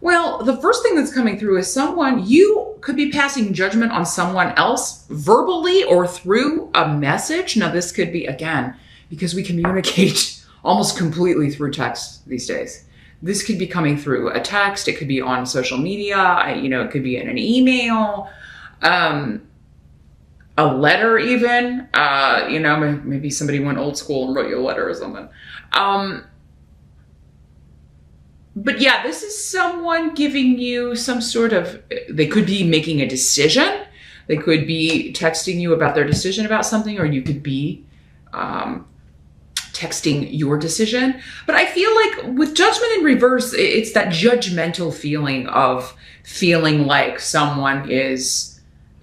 Well, the first thing that's coming through is you could be passing judgment on someone else verbally or through a message. Now, this could be, again, because we communicate almost completely through text these days. This could be coming through a text. It could be on social media. It could be in an email, a letter even. Maybe somebody went old school and wrote you a letter or something. But yeah, this is someone giving you some sort of, they could be making a decision. They could be texting you about their decision about something, or you could be texting your decision. But I feel like with judgment in reverse, it's that judgmental feeling of feeling like someone is,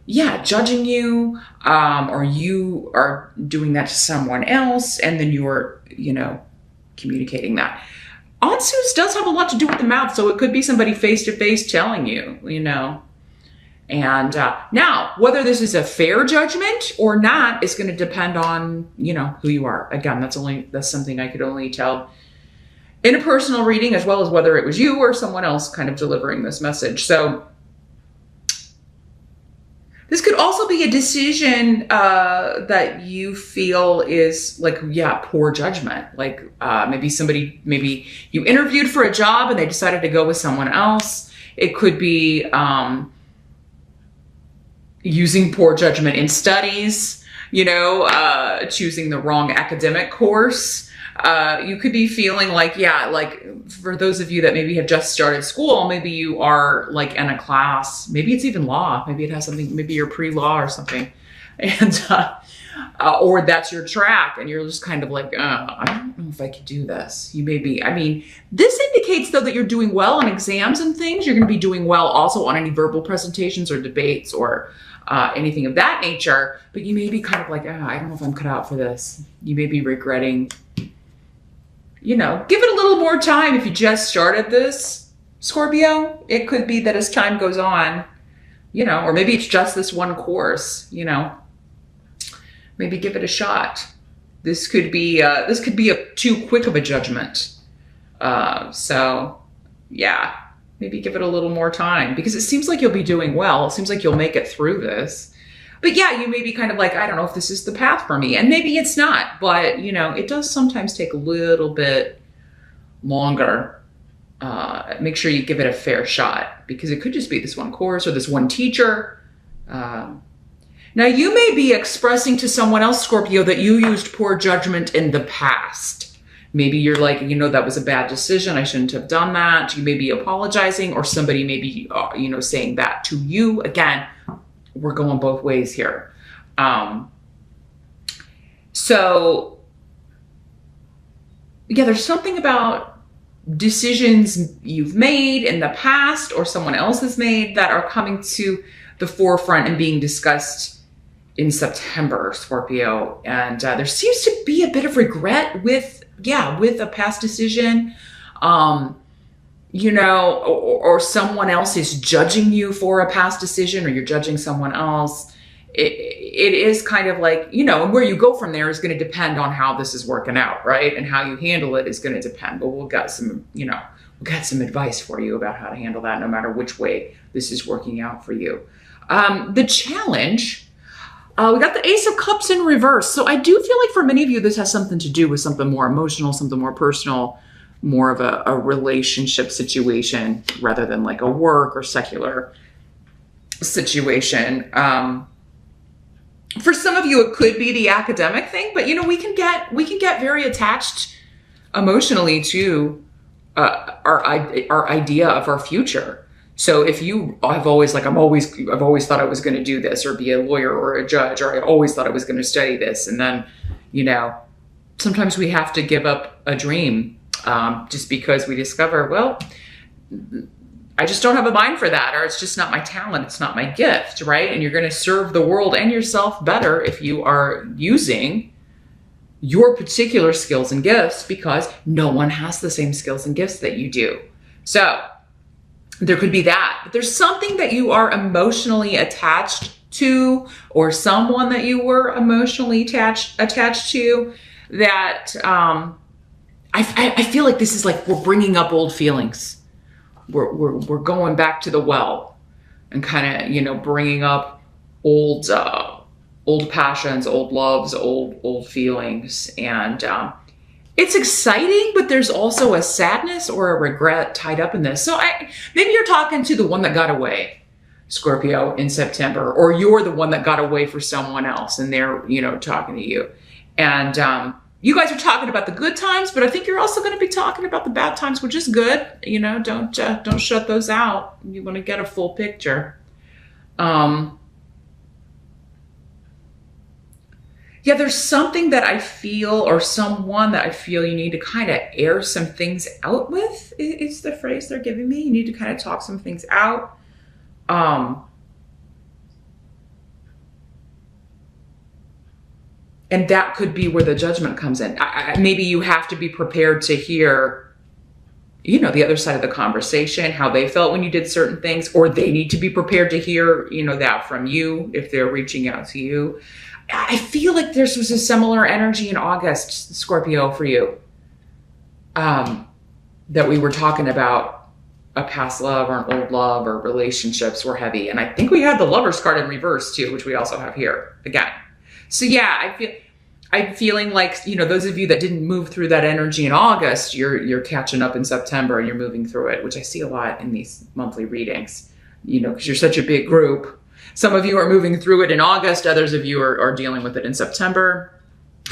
judging you, or you are doing that to someone else, and then you're, communicating that. Odd suits does have a lot to do with the mouth, so it could be somebody face-to-face telling you, And now, whether this is a fair judgment or not is going to depend on, who you are. Again, that's something I could only tell in a personal reading, as well as whether it was you or someone else kind of delivering this message. So this could also be a decision that you feel is like, poor judgment. Like maybe you interviewed for a job and they decided to go with someone else. It could be using poor judgment in studies, choosing the wrong academic course. You could be feeling like, for those of you that maybe have just started school, maybe you are like in a class, maybe it's even law, maybe it has something, maybe you're pre-law or something. And, or that's your track and you're just kind of like, I don't know if I could do this. You may be, this indicates though that you're doing well on exams and things. You're going to be doing well also on any verbal presentations or debates or anything of that nature, but you may be kind of like, I don't know if I'm cut out for this. You may be regretting, give it a little more time. If you just started this, Scorpio, it could be that as time goes on, or maybe it's just this one course, maybe give it a shot. This could be too quick of a judgment. Maybe give it a little more time because it seems like you'll be doing well. It seems like you'll make it through this. But you may be kind of like, I don't know if this is the path for me. And maybe it's not, but it does sometimes take a little bit longer. Make sure you give it a fair shot because it could just be this one course or this one teacher. Now you may be expressing to someone else, Scorpio, that you used poor judgment in the past. Maybe you're like, that was a bad decision. I shouldn't have done that. You may be apologizing, or somebody may be, saying that to you. Again, we're going both ways here. There's something about decisions you've made in the past or someone else has made that are coming to the forefront and being discussed in September, Scorpio. And there seems to be a bit of regret with a past decision, or someone else is judging you for a past decision, or you're judging someone else. It is kind of like, and where you go from there is going to depend on how this is working out, right? And how you handle it is going to depend. But we've got some advice for you about how to handle that, no matter which way this is working out for you. The challenge. We got the Ace of Cups in reverse. So I do feel like for many of you, this has something to do with something more emotional, something more personal, more of a relationship situation rather than like a work or secular situation. For some of you, it could be the academic thing, but we can get very attached emotionally to our idea of our future. So if you have always I've always thought I was going to do this or be a lawyer or a judge, or I always thought I was going to study this. And then, sometimes we have to give up a dream just because we discover, well, I just don't have a mind for that, or it's just not my talent. It's not my gift, right? And you're going to serve the world and yourself better if you are using your particular skills and gifts, because no one has the same skills and gifts that you do. So there could be that, but there's something that you are emotionally attached to, or someone that you were emotionally attached to, that I feel like this is like we're bringing up old feelings. we're going back to the well and kind of, you know, bringing up old passions, old loves, old feelings. And it's exciting, but there's also a sadness or a regret tied up in this. So maybe you're talking to the one that got away, Scorpio, in September, or you're the one that got away for someone else and they're, you know, talking to you. And you guys are talking about the good times, but I think you're also going to be talking about the bad times, which is good. You know, don't shut those out. You want to get a full picture. Yeah, there's something that I feel, or someone that I feel you need to kind of air some things out with, is the phrase they're giving me. You need to kind of talk some things out. And that could be where the judgment comes in. Maybe you have to be prepared to hear, you know, the other side of the conversation, how they felt when you did certain things, or they need to be prepared to hear, you know, that from you if they're reaching out to you. I feel like there was a similar energy in August, Scorpio, for you, that we were talking about a past love or an old love, or relationships were heavy. And I think we had the Lovers card in reverse too, which we also have here again. So yeah, I'm feeling like, you know, those of you that didn't move through that energy in August, you're catching up in September and you're moving through it, which I see a lot in these monthly readings, you know, because you're such a big group. Some of you are moving through it in August. Others of you are dealing with it in September.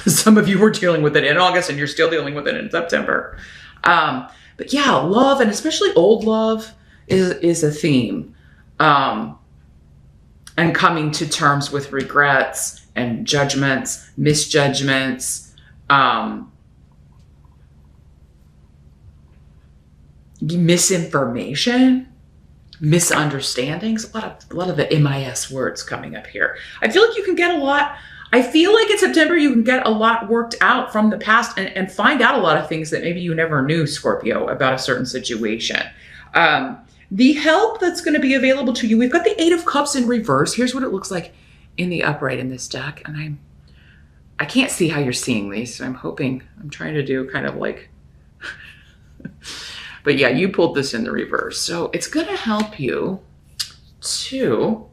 Some of you were dealing with it in August and you're still dealing with it in September. But yeah, love, and especially old love, is a theme. And coming to terms with regrets and judgments, misjudgments, misinformation, misunderstandings, a lot of the MIS words coming up here. I feel like you can get a lot. I feel like in September you can get a lot worked out from the past and find out a lot of things that maybe you never knew, Scorpio, about a certain situation. The help that's going to be available to you, we've got the Eight of Cups in reverse. Here's what it looks like in the upright in this deck. And I can't see how you're seeing these. So I'm trying to do kind of like, but yeah, you pulled this in the reverse. So it's going to help you to,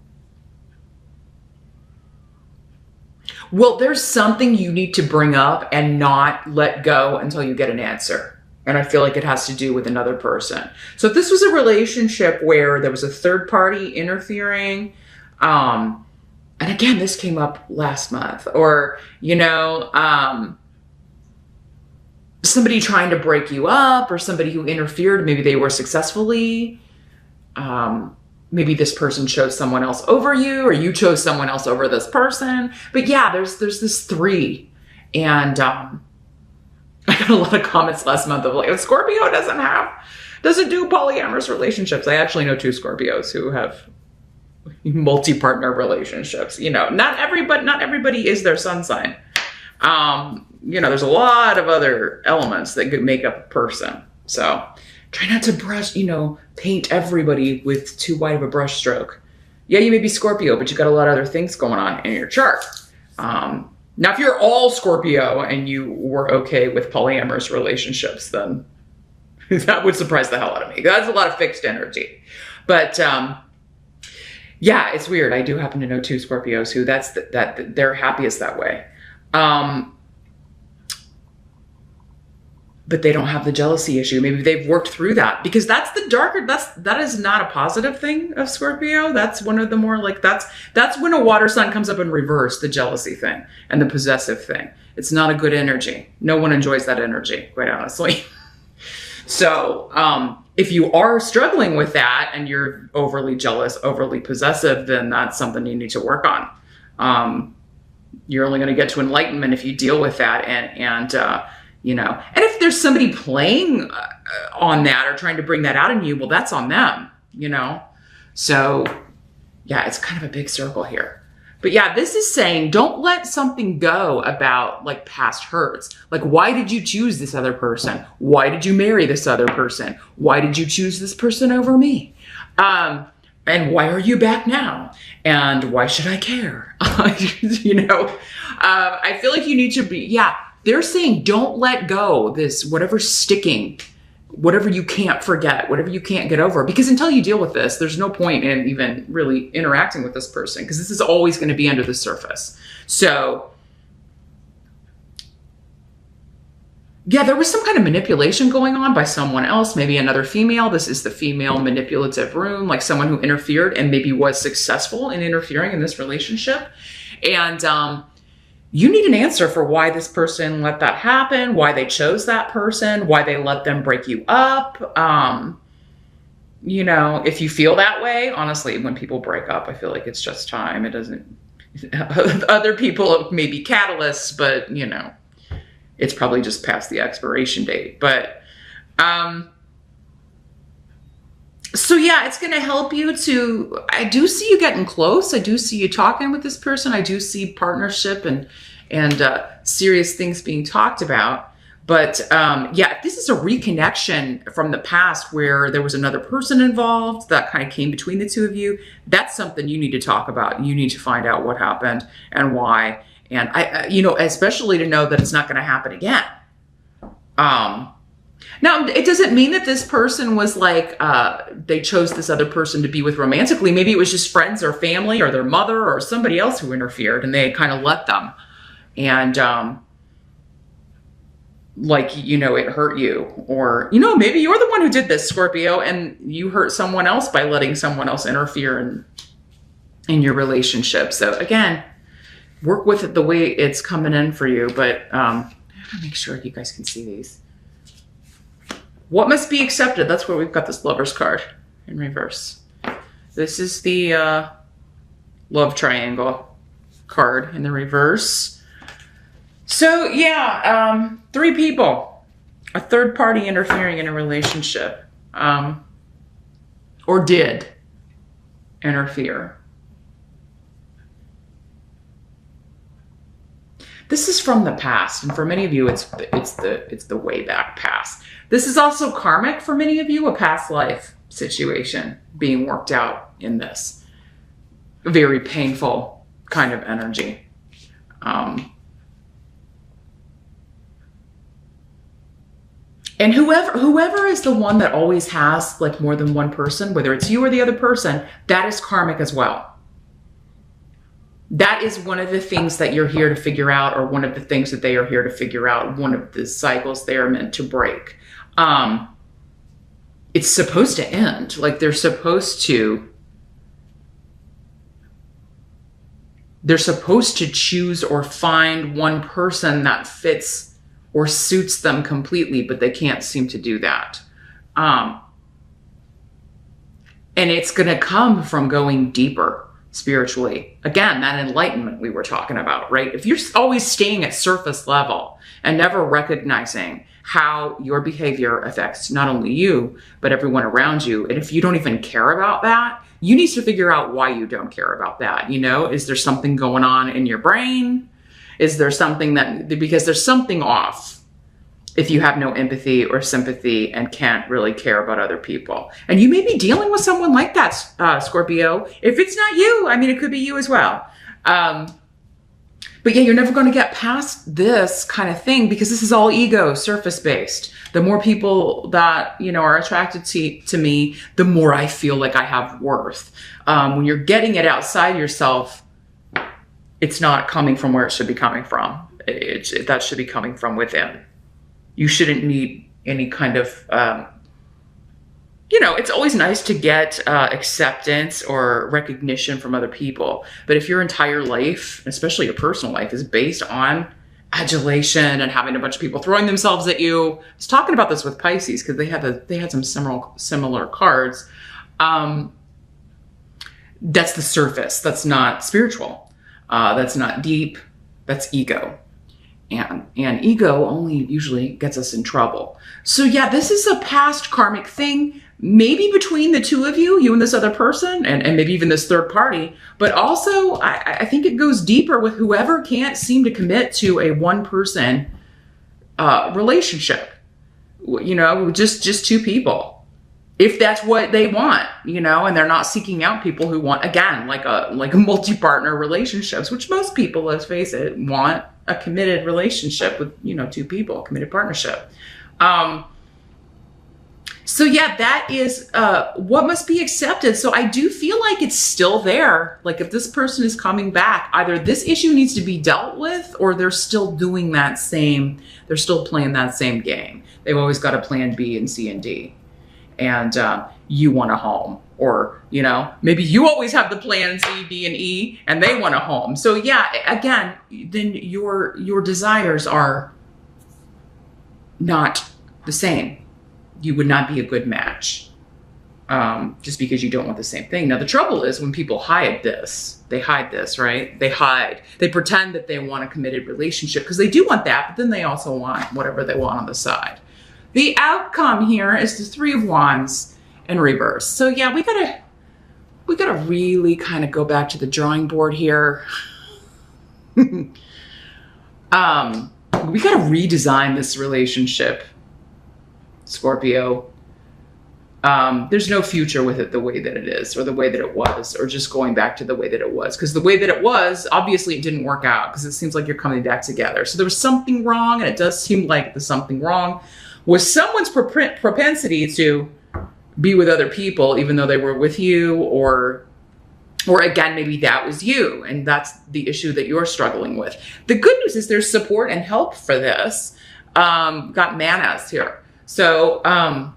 well, there's something you need to bring up and not let go until you get an answer. And I feel like it has to do with another person. So if this was a relationship where there was a third party interfering, and again, this came up last month, or, you know, somebody trying to break you up, or somebody who interfered, maybe they were successfully, maybe this person chose someone else over you, or you chose someone else over this person. But yeah, there's this three. And I got a lot of comments last month of like, Scorpio doesn't do polyamorous relationships. I actually know 2 Scorpios who have multi-partner relationships. You know, not everybody is their sun sign. You know, there's a lot of other elements that could make up a person. So try not to paint everybody with too wide of a brush stroke. Yeah, you may be Scorpio, but you got a lot of other things going on in your chart. Now, if you're all Scorpio and you were okay with polyamorous relationships, then that would surprise the hell out of me. That's a lot of fixed energy. But yeah, it's weird. I do happen to know 2 Scorpios who that they're happiest that way. But they don't have the jealousy issue. Maybe they've worked through that, because that's the darker, that is not a positive thing of Scorpio. That's one of the more like, that's when a water sign comes up in reverse, the jealousy thing and the possessive thing. It's not a good energy. No one enjoys that energy, quite honestly. So, if you are struggling with that and you're overly jealous, overly possessive, then that's something you need to work on. You're only going to get to enlightenment if you deal with that. And if there's somebody playing on that or trying to bring that out in you, well, that's on them, you know? So yeah, it's kind of a big circle here. But yeah, this is saying, don't let something go about like past hurts. Like, why did you choose this other person? Why did you marry this other person? Why did you choose this person over me? And why are you back now? And why should I care? I feel like you need to be, they're saying don't let go this, whatever's sticking whatever you can't forget, whatever you can't get over. Because until you deal with this, there's no point in even really interacting with this person, because this is always going to be under the surface. So yeah, there was some kind of manipulation going on by someone else, maybe another female. This is the female manipulative rune, like someone who interfered and maybe was successful in interfering in this relationship. And you need an answer for why this person let that happen, why they chose that person, why they let them break you up. You know, if you feel that way, honestly, when people break up, I feel like it's just time. It doesn't, other people may be catalysts, but you know, it's probably just past the expiration date. But, so yeah, it's going to help you to, I do see you getting close. I do see you talking with this person. I do see partnership and serious things being talked about. But, yeah, if this is a reconnection from the past where there was another person involved that kind of came between the two of you, that's something you need to talk about. You need to find out what happened and why. And I, you know, especially to know that it's not going to happen again. Now, it doesn't mean that this person was like, they chose this other person to be with romantically. Maybe it was just friends or family or their mother or somebody else who interfered, and they kind of let them. And, like, you know, it hurt you. Or, you know, maybe you're the one who did this, Scorpio, and you hurt someone else by letting someone else interfere in your relationship. So again, work with it the way it's coming in for you. But I have to make sure you guys can see these. What must be accepted? That's where we've got this Lover's card in reverse. This is the love triangle card in the reverse. So yeah, 3 people, a third party interfering in a relationship, or did interfere. This is from the past, and for many of you, it's the way back past. This is also karmic for many of you, a past life situation being worked out in this very painful kind of energy. And whoever is the one that always has like more than one person, whether it's you or the other person, that is karmic as well. That is one of the things that you're here to figure out, or one of the things that they are here to figure out, one of the cycles they are meant to break. It's supposed to end. Like they're supposed to choose or find one person that fits or suits them completely, but they can't seem to do that. And it's going to come from going deeper spiritually. Again, that enlightenment we were talking about, right? If you're always staying at surface level and never recognizing how your behavior affects not only you, but everyone around you, and if you don't even care about that, you need to figure out why you don't care about that. You know, is there something going on in your brain? Is there something because there's something off if you have no empathy or sympathy and can't really care about other people. And you may be dealing with someone like that, Scorpio. If it's not you, I mean, it could be you as well. But yeah, you're never going to get past this kind of thing because this is all ego, surface-based. The more people that, you know, are attracted to me, the more I feel like I have worth. When you're getting it outside yourself, it's not coming from where it should be coming from. That should be coming from within. You shouldn't need any kind of, you know, it's always nice to get acceptance or recognition from other people. But if your entire life, especially your personal life, is based on adulation and having a bunch of people throwing themselves at you. I was talking about this with Pisces because they had some similar cards. That's the surface. That's not spiritual. That's not deep. That's ego. And ego only usually gets us in trouble. So yeah, this is a past karmic thing, maybe between the two of you, you and this other person, and maybe even this third party. But also, I think it goes deeper with whoever can't seem to commit to a one-person relationship. You know, just two people. If that's what they want, you know, and they're not seeking out people who want, again, like a multi-partner relationships, which most people, let's face it, want a committed relationship with, you know, two people, committed partnership. So yeah, that is what must be accepted. So I do feel like it's still there. Like if this person is coming back, either this issue needs to be dealt with, or they're still doing that same, they're still playing that same game. They've always got a plan B and C and D. And you want a home, or, you know, maybe you always have the plan C, D, and E, and they want a home. So yeah, again, then your desires are not the same. You would not be a good match just because you don't want the same thing. Now, the trouble is when people hide this, right? They pretend that they want a committed relationship because they do want that, but then they also want whatever they want on the side. The outcome here is the Three of Wands in reverse. So yeah, we gotta really kind of go back to the drawing board here. We gotta redesign this relationship, Scorpio. There's no future with it the way that it is, or the way that it was, or just going back to the way that it was. Because the way that it was, obviously it didn't work out, because it seems like you're coming back together. So there was something wrong, and it does seem like there's something wrong with someone's propensity to be with other people, even though they were with you, or again, maybe that was you, and that's the issue that you're struggling with. The good news is there's support and help for this. Got manas here. So, yeah,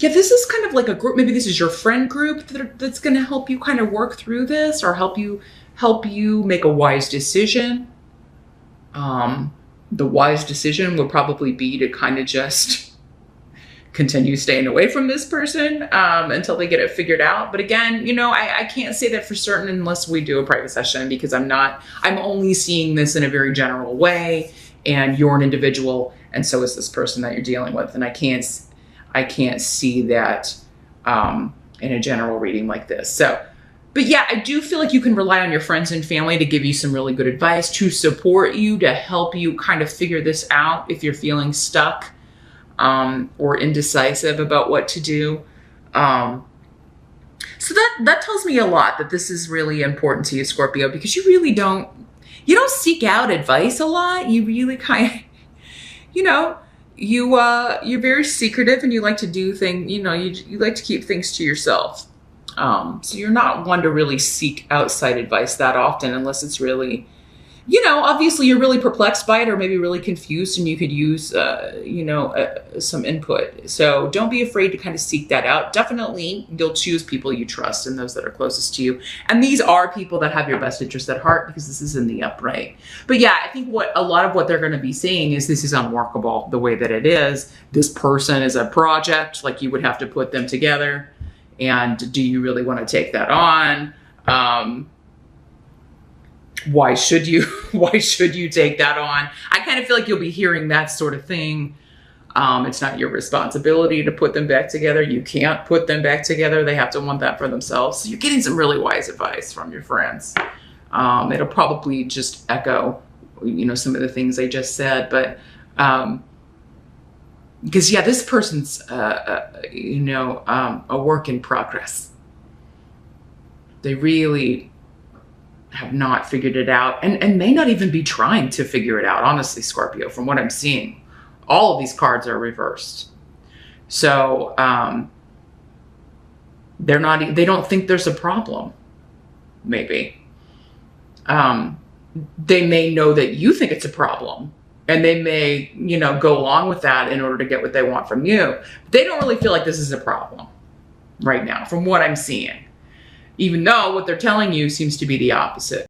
this is kind of like a group. Maybe this is your friend group that's going to help you kind of work through this, or help you make a wise decision. The wise decision would probably be to kind of just continue staying away from this person until they get it figured out. But again, you know, I can't say that for certain unless we do a private session, because I'm only seeing this in a very general way, and you're an individual, and so is this person that you're dealing with. And I can't see that in a general reading like this. So, but yeah, I do feel like you can rely on your friends and family to give you some really good advice, to support you, to help you kind of figure this out if you're feeling stuck or indecisive about what to do. So that tells me a lot, that this is really important to you, Scorpio, because you don't seek out advice a lot. You really kind of, you know, you're very secretive, and you like to do things, you know, you like to keep things to yourself. So you're not one to really seek outside advice that often, unless it's really, you know, obviously you're really perplexed by it, or maybe really confused, and you could use, some input. So don't be afraid to kind of seek that out. Definitely you'll choose people you trust and those that are closest to you. And these are people that have your best interest at heart, because this is in the upright. But yeah, I think a lot of what they're going to be saying is this is unworkable the way that it is. This person is a project, like you would have to put them together. And do you really want to take that on? Why should you take that on? I kind of feel like you'll be hearing that sort of thing. It's not your responsibility to put them back together. You can't put them back together. They have to want that for themselves. So you're getting some really wise advice from your friends. It'll probably just echo, you know, some of the things I just said, but, because yeah, this person's, a work in progress. They really have not figured it out, and may not even be trying to figure it out, honestly, Scorpio, from what I'm seeing. All of these cards are reversed. So they don't think there's a problem, maybe. They may know that you think it's a problem, and they may, you know, go along with that in order to get what they want from you. They don't really feel like this is a problem right now, from what I'm seeing, even though what they're telling you seems to be the opposite.